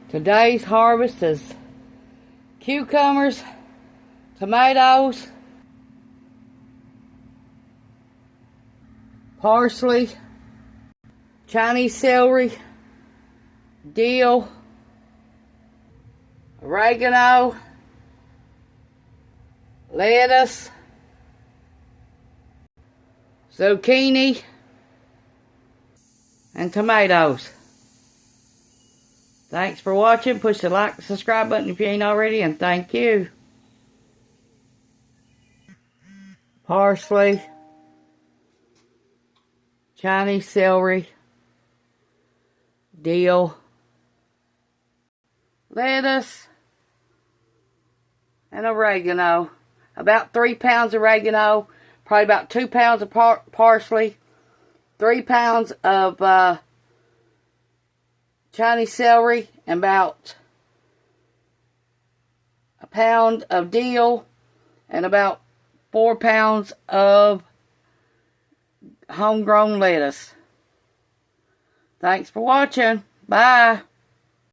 Today's harvest is cucumbers, tomatoes, parsley, Chinese celery, dill, oregano, lettuce, zucchini, and tomatoes. Thanks for watching. Push the like and subscribe button if you ain't already, and thank you. Parsley, Chinese celery, dill, lettuce, and oregano. About 3 pounds of oregano, probably about 2 pounds of parsley, 3 pounds of Chinese celery, and about a pound of dill, and about 4 pounds of homegrown lettuce. Thanks for watching. Bye.